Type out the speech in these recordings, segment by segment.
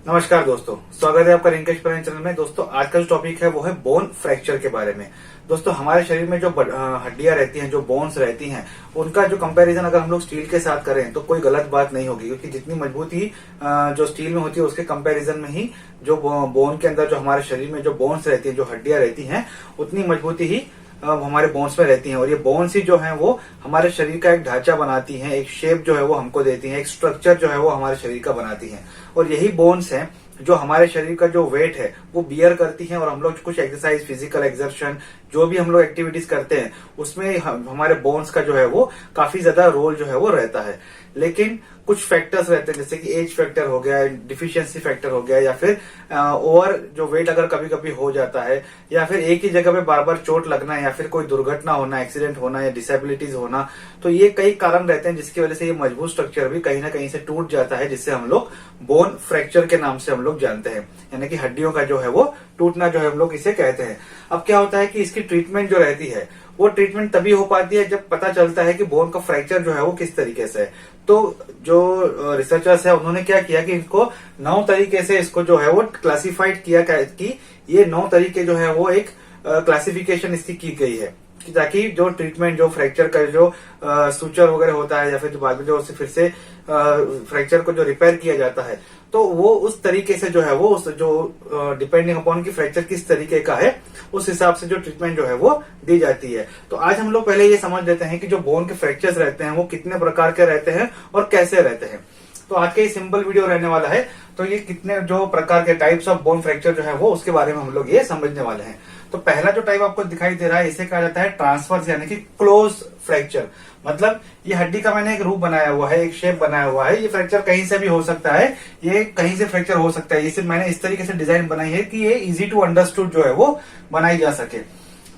नमस्कार दोस्तों, स्वागत है आपका रिंकेश परेन चैनल में। दोस्तों आज का जो टॉपिक है वो है बोन फ्रैक्चर के बारे में। दोस्तों हमारे शरीर में जो हड्डियां रहती हैं, जो बोन्स रहती हैं, उनका जो कंपैरिजन अगर हम लोग स्टील के साथ करें तो कोई गलत बात नहीं होगी, क्योंकि जितनी मजबूती जो स्टील में होती है उसके कंपैरिजन में ही जो बोन के अंदर जो हमारे शरीर में जो बोन्स रहती है, जो हड्डियां रहती हैं, उतनी मजबूती ही हमारे बोन्स में रहती हैं। और ये बोन्स ही जो है वो हमारे शरीर का एक ढांचा बनाती हैं, एक शेप जो है वो हमको देती हैं, एक स्ट्रक्चर जो है वो हमारे शरीर का बनाती हैं। और यही बोन्स हैं जो हमारे शरीर का जो वेट है वो बियर करती हैं। और हम लोग कुछ एक्सरसाइज, फिजिकल एक्सर्शन, जो भी हम लोग एक्टिविटीज करते हैं उसमें हमारे बोन्स का जो है वो काफी ज्यादा रोल जो है वो रहता है। लेकिन कुछ फैक्टर्स रहते हैं, जैसे कि एज फैक्टर हो गया, डिफिशियंसी फैक्टर हो गया, या फिर ओवर जो वेट अगर कभी कभी हो जाता है, या फिर एक ही जगह पे बार बार चोट लगना, या फिर कोई दुर्घटना होना, एक्सीडेंट होना, या डिसेबिलिटीज होना। तो ये कई कारण रहते हैं जिसकी वजह से ये मजबूत स्ट्रक्चर भी कहीं ना कहीं से टूट जाता है, जिससे हम लोग बोन फ्रैक्चर के नाम से हम लोग जानते हैं, यानी कि हड्डियों का जो है वो टूटना जो है हम लोग इसे कहते हैं। अब क्या होता है कि इसकी ट्रीटमेंट जो रहती है वो ट्रीटमेंट तभी हो पाती है जब पता चलता है कि बोन का फ्रैक्चर जो है वो किस तरीके से है। तो जो रिसर्चर्स है उन्होंने क्या किया कि इनको 9 तरीके से इसको जो है वो क्लासिफाइड किया कि ये 9 तरीके जो है वो एक क्लासिफिकेशन इसकी की गई है, ताकि जो ट्रीटमेंट, जो फ्रैक्चर का जो सुचर वगैरह होता है, या फिर बाद में जो फिर से फ्रैक्चर को जो रिपेयर किया जाता है, तो वो उस तरीके से जो है वो उस जो डिपेंडिंग अपॉन की फ्रैक्चर किस तरीके का है उस हिसाब से जो ट्रीटमेंट जो है वो दी जाती है। तो आज हम लोग पहले ये समझ लेते हैं कि जो बोन के फ्रैक्चर्स रहते हैं वो कितने प्रकार के रहते हैं और कैसे रहते हैं। तो आज का ये सिंपल वीडियो रहने वाला है। तो ये कितने जो प्रकार के टाइप्स ऑफ बोन फ्रैक्चर जो है वो उसके बारे में हम लोग ये समझने वाले हैं। तो पहला जो टाइप आपको दिखाई दे रहा है इसे कहा जाता है ट्रांसफर्स, यानी कि क्लोज फ्रैक्चर। मतलब ये हड्डी का मैंने एक रूप बनाया हुआ है, एक शेप बनाया हुआ है, ये फ्रैक्चर कहीं से भी हो सकता है, ये कहीं से फ्रैक्चर हो सकता है। इसे मैंने इस तरीके से डिजाइन बनाई है कि ये इजी टू अंडरस्टूड जो है वो बनाई जा सके।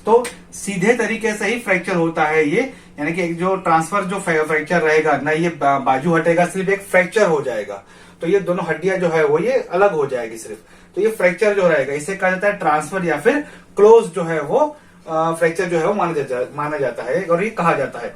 तो सीधे तरीके से ही फ्रैक्चर होता है ये, यानी कि एक जो ट्रांसफर जो फ्रैक्चर रहेगा ना, ये बाजू हटेगा, सिर्फ एक फ्रैक्चर हो जाएगा। तो ये दोनों हड्डियां जो है वो ये अलग हो जाएगी सिर्फ। तो ये फ्रैक्चर जो रहेगा इसे कहा जाता है ट्रांसफर, या फिर क्लोज जो है वो फ्रैक्चर जो है वो माना जाता है और ये कहा जाता है।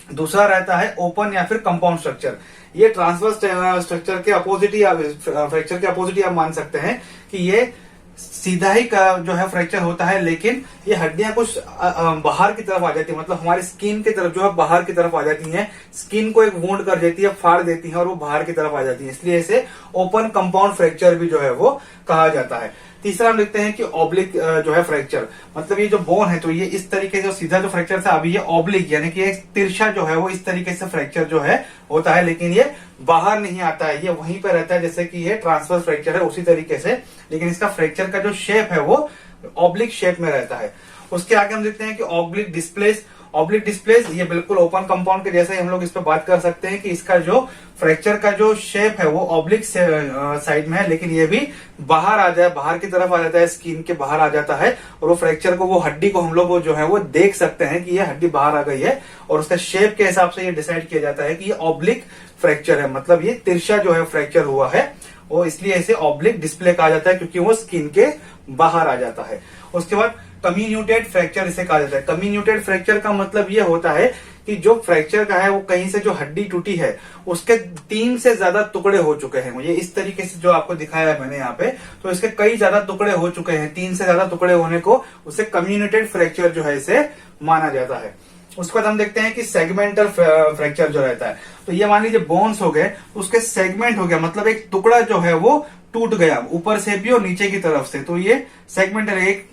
दूसरा रहता है ओपन या फिर कंपाउंड स्ट्रक्चर। ये ट्रांसफर स्ट्रक्चर के अपोजिट ही, फ्रैक्चर के अपोजिट ही आप मान सकते हैं कि ये सीधा ही का जो है फ्रैक्चर होता है, लेकिन ये हड्डियां कुछ बाहर की तरफ आ जाती है, मतलब हमारी स्किन की तरफ जो है बाहर की तरफ आ जाती हैं, स्किन को एक वुंड कर देती है, फाड़ देती है और वो बाहर की तरफ आ जाती है, इसलिए इसे ओपन कंपाउंड फ्रैक्चर भी जो है वो कहा जाता है। तीसरा हम लिखते हैं कि ऑब्लिक जो है फ्रैक्चर, मतलब ये जो बोन है तो ये इस तरीके से सीधा जो फ्रैक्चर था, अभी ये ऑब्लिक यानी कि एक तिरछा जो है वो इस तरीके से फ्रैक्चर जो है होता है, लेकिन ये बाहर नहीं आता है, ये वहीं पर रहता है, जैसे कि ये ट्रांसफर फ्रैक्चर है उसी तरीके से, लेकिन इसका फ्रैक्चर का जो शेप है वो ऑब्लिक शेप में रहता है। उसके आगे हम देखते हैं कि ऑब्लिक डिस्प्लेस। ऑब्लिक डिस्प्लेस ये बिल्कुल ओपन कंपाउंड के जैसे ही हम लोग इस पर बात कर सकते हैं कि इसका जो फ्रैक्चर का जो शेप है वो ऑब्लिक साइड में है, लेकिन ये भी बाहर आ जाए, बाहर की तरफ आ जाता है, स्किन के बाहर आ जाता है, और वो फ्रैक्चर को, वो हड्डी को हम लोग जो है वो देख सकते हैं कि ये हड्डी बाहर आ गई है, और उसका शेप के हिसाब से ये डिसाइड किया जाता है कि ये ऑब्लिक फ्रैक्चर है, मतलब ये तिरछा जो है फ्रैक्चर हुआ है, वो इसलिए इसे ऑब्लिक डिस्प्ले कहा जाता है, क्योंकि वो स्किन के बाहर आ जाता है। उसके बाद कम्युनिटेड फ्रैक्चर इसे कहा जाता है। कम्युनिटेड फ्रैक्चर का मतलब ये होता है कि जो फ्रैक्चर का है वो कहीं से जो हड्डी टूटी है उसके 3 से ज्यादा टुकड़े हो चुके हैं। ये इस तरीके से जो आपको दिखाया है मैंने यहाँ पे, तो इसके कई ज्यादा टुकड़े हो चुके हैं, 3 से ज्यादा टुकड़े होने को उसे कम्युनिटेड फ्रैक्चर जो है इसे माना जाता है। उसके बाद हम देखते हैं कि सेगमेंटल फ्रैक्चर जो रहता है, तो ये मान लीजिए बोन्स हो गए, उसके सेगमेंट हो गया, मतलब एक टुकड़ा जो है वो टूट गया ऊपर से भी और नीचे की तरफ से, तो ये सेगमेंटल, एक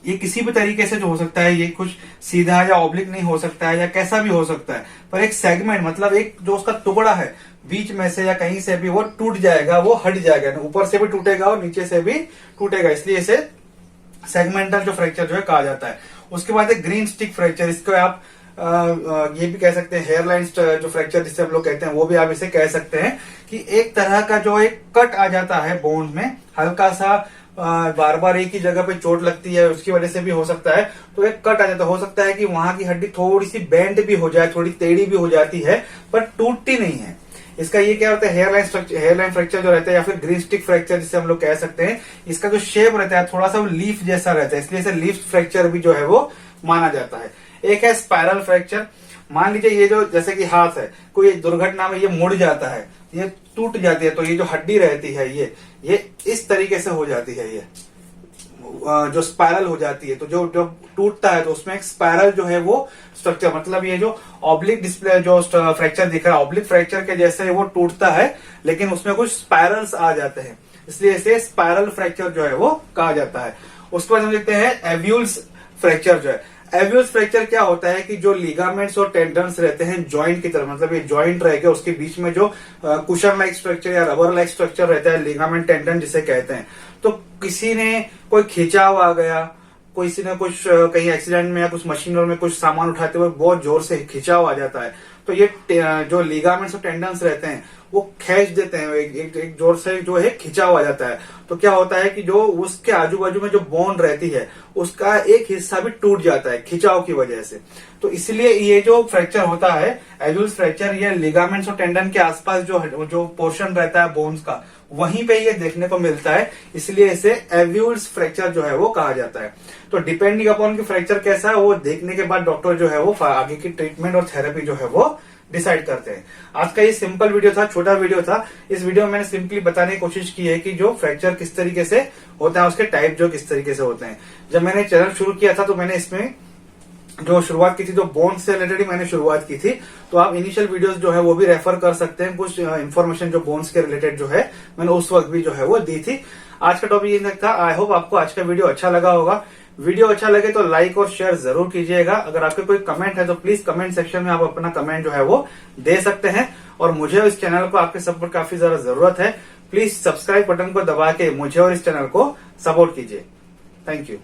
ये किसी भी तरीके से जो हो सकता है, ये कुछ सीधा या ऑब्लिक नहीं हो सकता है या कैसा भी हो सकता है, पर एक सेगमेंट मतलब एक जो उसका टुकड़ा है बीच में से या कहीं से भी वो टूट जाएगा, वो हट जाएगा, ऊपर से भी टूटेगा और नीचे से भी टूटेगा, इसलिए इसे सेगमेंटल जो फ्रैक्चर जो है कहा जाता है। उसके बाद है ग्रीन स्टिक फ्रैक्चर, इसको आप ये भी कह सकते हैं हेयरलाइन जो फ्रैक्चर जिसे हम लोग कहते हैं, वो भी आप इसे कह सकते हैं कि एक तरह का जो एक कट आ जाता है बोन में, हल्का सा बार बार एक ही जगह पे चोट लगती है उसकी वजह से भी हो सकता है, तो एक कट आ जाता है। हो सकता है कि वहां की हड्डी थोड़ी सी बेंड भी हो जाए, थोड़ी टेढ़ी भी हो जाती है, पर टूटती नहीं है। इसका ये क्या होता है, हेयरलाइन फ्रैक्चर जो रहता है, या फिर ग्रीन स्टिक फ्रैक्चर जिसे हम लोग कह सकते हैं, इसका जो शेप रहता है थोड़ा सा वो लीफ जैसा रहता है, इसलिए इसे लीफ फ्रैक्चर भी जो है वो माना जाता है। एक है स्पाइरल फ्रैक्चर। मान लीजिए ये जो जैसे कि हाथ है, कोई दुर्घटना में ये मुड़ जाता है, ये टूट जाती है, तो ये जो हड्डी रहती है ये इस तरीके से हो जाती है, ये जो स्पाइरल हो जाती है। तो जो जब टूटता है तो उसमें एक स्पाइरल जो है वो स्ट्रक्चर, मतलब ये जो ऑब्लिक डिस्प्ले जो फ्रैक्चर दिख रहा है ऑब्लिक फ्रैक्चर के जैसे वो टूटता है, लेकिन उसमें कुछ स्पाइरल्स आ जाते हैं, इसलिए इसे स्पाइरल फ्रैक्चर जो है वो कहा जाता है। उसके बाद हम देखते हैं एव्यूल्स फ्रैक्चर जो है। एव्यूल्स फ्रैक्चर क्या होता है कि जो लिगामेंट्स और टेंडन्स रहते हैं जॉइंट की तरह, मतलब ये जॉइंट रहेगा, उसके बीच में जो कुशन लाइक स्ट्रक्चर या रबर लाइक स्ट्रक्चर रहता है, लिगामेंट टेंडन जिसे कहते हैं। तो किसी ने कोई खिंचाव आ गया, किसी ने कुछ कहीं एक्सीडेंट में या कुछ मशीनों में कुछ सामान उठाते हुए बहुत जोर से खिंचाव आ जाता है, तो ये जो लिगामेंट्स और टेंडन्स रहते हैं वो खींच देते हैं, एक जोर से जो है खिंचाव आ जाता है। तो क्या होता है कि जो उसके आजू बाजू में जो बोन रहती है उसका एक हिस्सा भी टूट जाता है खिंचाव की वजह से। तो इसलिए ये जो फ्रैक्चर होता है एव्यूल्स फ्रैक्चर, ये लिगामेंट्स और टेंडन के आसपास जो पोर्शन रहता है बोन्स का वहीं पे ये देखने को मिलता है, इसलिए इसे एव्यूल्स फ्रैक्चर जो है वो कहा जाता है। तो डिपेंडिंग अपॉन की फ्रैक्चर कैसा है वो देखने के बाद डॉक्टर जो है वो आगे की ट्रीटमेंट और थेरेपी जो है वो डिसाइड करते हैं। आज का ये सिंपल वीडियो था, छोटा वीडियो था। इस वीडियो में मैंने सिंपली बताने की कोशिश की है कि जो फ्रैक्चर किस तरीके से होता है, उसके टाइप जो किस तरीके से होते हैं। जब मैंने चैनल शुरू किया था तो मैंने इसमें जो शुरुआत की थी, जो बोन से रिलेटेड ही मैंने शुरुआत की थी, तो आप इनिशियल वीडियोस जो है वो भी रेफर कर सकते हैं। कुछ इन्फॉर्मेशन जो बोन्स के रिलेटेड जो है मैंने उस वक्त भी जो है वो दी थी। आज का टॉपिक ये था। आई होप आपको आज का वीडियो अच्छा लगा होगा। वीडियो अच्छा लगे तो लाइक और शेयर जरूर कीजिएगा। अगर आपके कोई कमेंट है तो प्लीज कमेंट सेक्शन में आप अपना कमेंट जो है वो दे सकते हैं। और मुझे इस चैनल को आपके सपोर्ट काफी ज्यादा जरूरत है। प्लीज सब्सक्राइब बटन को दबा के मुझे और इस चैनल को सपोर्ट कीजिए। Thank you.